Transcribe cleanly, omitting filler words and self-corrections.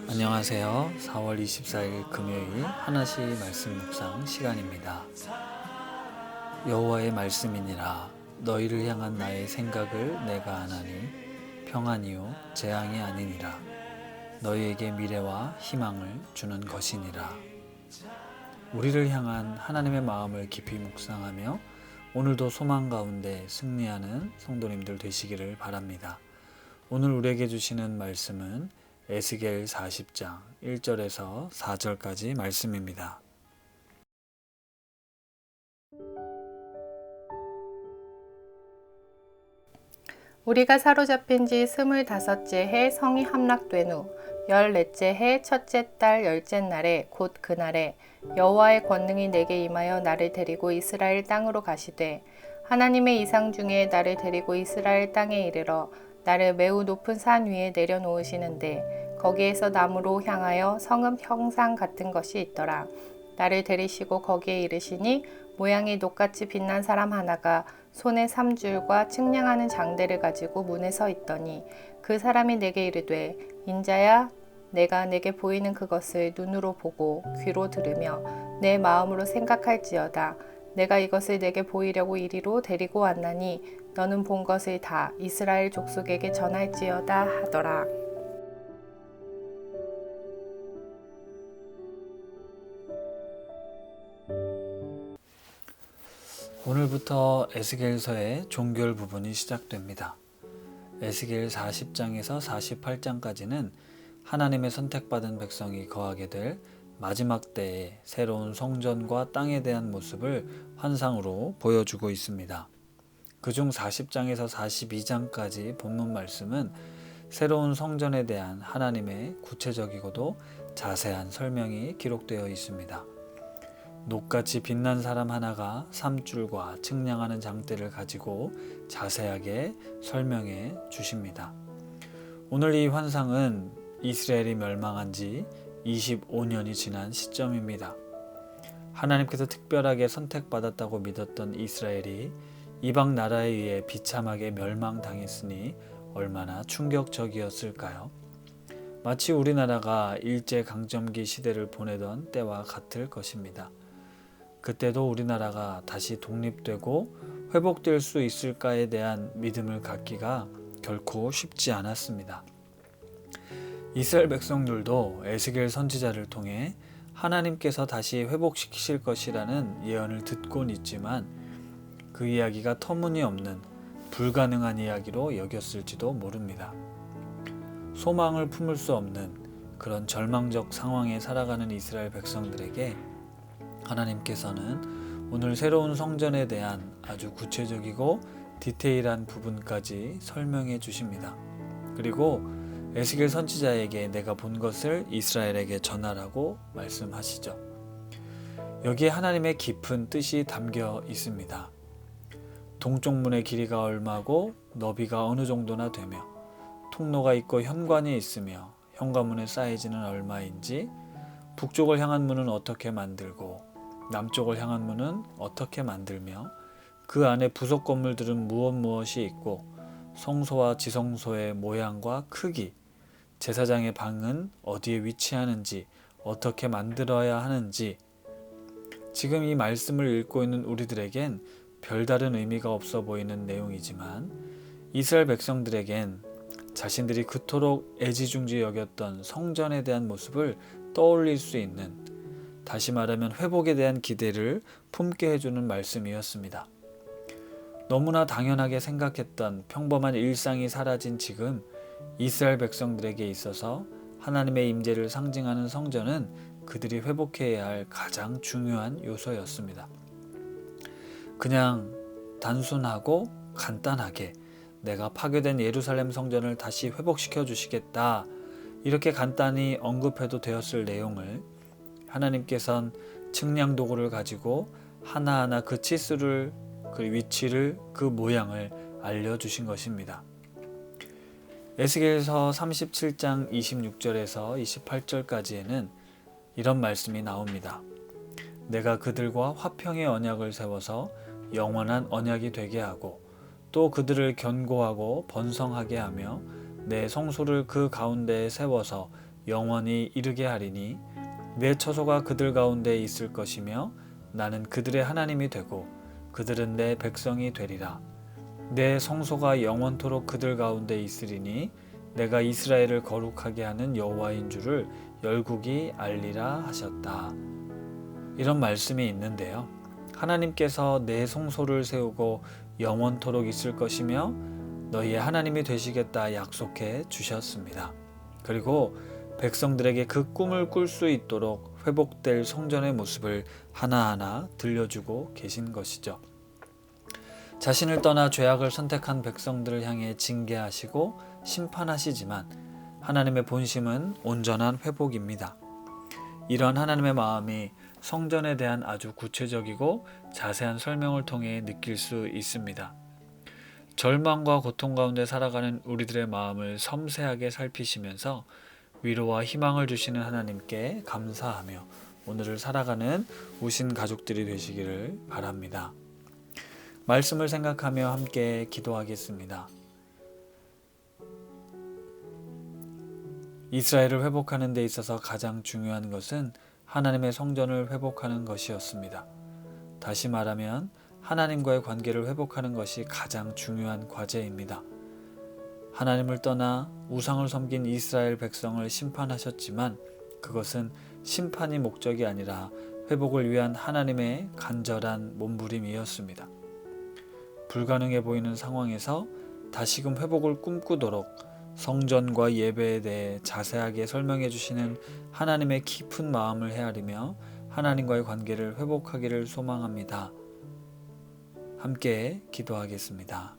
안녕하세요. 4월 24일 금요일 하나씩 말씀 묵상 시간입니다. 여호와의 말씀이니라. 너희를 향한 나의 생각을 내가 아나니 평안이요 재앙이 아니니라. 너희에게 미래와 희망을 주는 것이니라. 우리를 향한 하나님의 마음을 깊이 묵상하며 오늘도 소망 가운데 승리하는 성도님들 되시기를 바랍니다. 오늘 우리에게 주시는 말씀은 에스겔 40장 1절에서 4절까지 말씀입니다. 우리가 사로잡힌 지 25째 해 성이 함락된 후 14째 해 첫째 달 10째 날에 곧 그날에 여호와의 권능이 내게 임하여 나를 데리고 이스라엘 땅으로 가시되 하나님의 이상 중에 나를 데리고 이스라엘 땅에 이르러 나를 매우 높은 산 위에 내려놓으시는데 거기에서 나무로 향하여 성읍 형상 같은 것이 있더라. 나를 데리시고 거기에 이르시니 모양이 녹같이 빛난 사람 하나가 손에 3줄과 측량하는 장대를 가지고 문에 서 있더니 그 사람이 내게 이르되 인자야 내가 내게 보이는 그것을 눈으로 보고 귀로 들으며 내 마음으로 생각할지어다. 내가 이것을 내게 보이려고 이리로 데리고 왔나니 너는 본 것을 다 이스라엘 족속에게 전할지어다 하더라. 오늘부터 에스겔서의 종결 부분이 시작됩니다. 에스겔 40장에서 48장까지는 하나님의 선택받은 백성이 거하게 될 마지막 때의 새로운 성전과 땅에 대한 모습을 환상으로 보여주고 있습니다. 그중 40장에서 42장까지 본문 말씀은 새로운 성전에 대한 하나님의 구체적이고도 자세한 설명이 기록되어 있습니다. 녹같이 빛난 사람 하나가 3줄과 측량하는 장대를 가지고 자세하게 설명해 주십니다. 오늘 이 환상은 이스라엘이 멸망한 지 25년이 지난 시점입니다. 하나님께서 특별하게 선택받았다고 믿었던 이스라엘이 이방 나라에 의해 비참하게 멸망당했으니 얼마나 충격적이었을까요? 마치 우리나라가 일제강점기 시대를 보내던 때와 같을 것입니다. 그때도 우리나라가 다시 독립되고 회복될 수 있을까에 대한 믿음을 갖기가 결코 쉽지 않았습니다. 이스라엘 백성들도 에스겔 선지자를 통해 하나님께서 다시 회복시키실 것이라는 예언을 듣곤 있지만 그 이야기가 터무니없는 불가능한 이야기로 여겼을지도 모릅니다. 소망을 품을 수 없는 그런 절망적 상황에 살아가는 이스라엘 백성들에게 하나님께서는 오늘 새로운 성전에 대한 아주 구체적이고 디테일한 부분까지 설명해 주십니다. 그리고 에스겔 선지자에게 내가 본 것을 이스라엘에게 전하라고 말씀하시죠. 여기에 하나님의 깊은 뜻이 담겨 있습니다. 동쪽 문의 길이가 얼마고 너비가 어느 정도나 되며 통로가 있고 현관이 있으며 현관문의 사이즈는 얼마인지 북쪽을 향한 문은 어떻게 만들고 남쪽을 향한 문은 어떻게 만들며 그 안에 부속 건물들은 무엇이 있고 성소와 지성소의 모양과 크기, 제사장의 방은 어디에 위치하는지 어떻게 만들어야 하는지 지금 이 말씀을 읽고 있는 우리들에겐 별다른 의미가 없어 보이는 내용이지만 이스라엘 백성들에겐 자신들이 그토록 애지중지 여겼던 성전에 대한 모습을 떠올릴 수 있는, 다시 말하면 회복에 대한 기대를 품게 해주는 말씀이었습니다. 너무나 당연하게 생각했던 평범한 일상이 사라진 지금 이스라엘 백성들에게 있어서 하나님의 임재를 상징하는 성전은 그들이 회복해야 할 가장 중요한 요소였습니다. 그냥 단순하고 간단하게 내가 파괴된 예루살렘 성전을 다시 회복시켜 주시겠다 이렇게 간단히 언급해도 되었을 내용을 하나님께서는 측량 도구를 가지고 하나하나 그 치수를, 그 위치를, 그 모양을 알려주신 것입니다. 에스겔서 37장 26절에서 28절까지에는 이런 말씀이 나옵니다. 내가 그들과 화평의 언약을 세워서 영원한 언약이 되게 하고 또 그들을 견고하고 번성하게 하며 내 성소를 그 가운데에 세워서 영원히 이르게 하리니 내 처소가 그들 가운데 있을 것이며 나는 그들의 하나님이 되고 그들은 내 백성이 되리라. 내 성소가 영원토록 그들 가운데 있으리니 내가 이스라엘을 거룩하게 하는 여호와인 줄을 열국이 알리라 하셨다. 이런 말씀이 있는데요. 하나님께서 내 성소를 세우고 영원토록 있을 것이며 너희의 하나님이 되시겠다 약속해 주셨습니다. 그리고 백성들에게 그 꿈을 꿀 수 있도록 회복될 성전의 모습을 하나하나 들려주고 계신 것이죠. 자신을 떠나 죄악을 선택한 백성들을 향해 징계하시고 심판하시지만 하나님의 본심은 온전한 회복입니다. 이런 하나님의 마음이 성전에 대한 아주 구체적이고 자세한 설명을 통해 느낄 수 있습니다. 절망과 고통 가운데 살아가는 우리들의 마음을 섬세하게 살피시면서 위로와 희망을 주시는 하나님께 감사하며 오늘을 살아가는 우신 가족들이 되시기를 바랍니다. 말씀을 생각하며 함께 기도하겠습니다. 이스라엘을 회복하는 데 있어서 가장 중요한 것은 하나님의 성전을 회복하는 것이었습니다. 다시 말하면 하나님과의 관계를 회복하는 것이 가장 중요한 과제입니다. 하나님을 떠나 우상을 섬긴 이스라엘 백성을 심판하셨지만 그것은 심판이 목적이 아니라 회복을 위한 하나님의 간절한 몸부림이었습니다. 불가능해 보이는 상황에서 다시금 회복을 꿈꾸도록 성전과 예배에 대해 자세하게 설명해 주시는 하나님의 깊은 마음을 헤아리며 하나님과의 관계를 회복하기를 소망합니다. 함께 기도하겠습니다.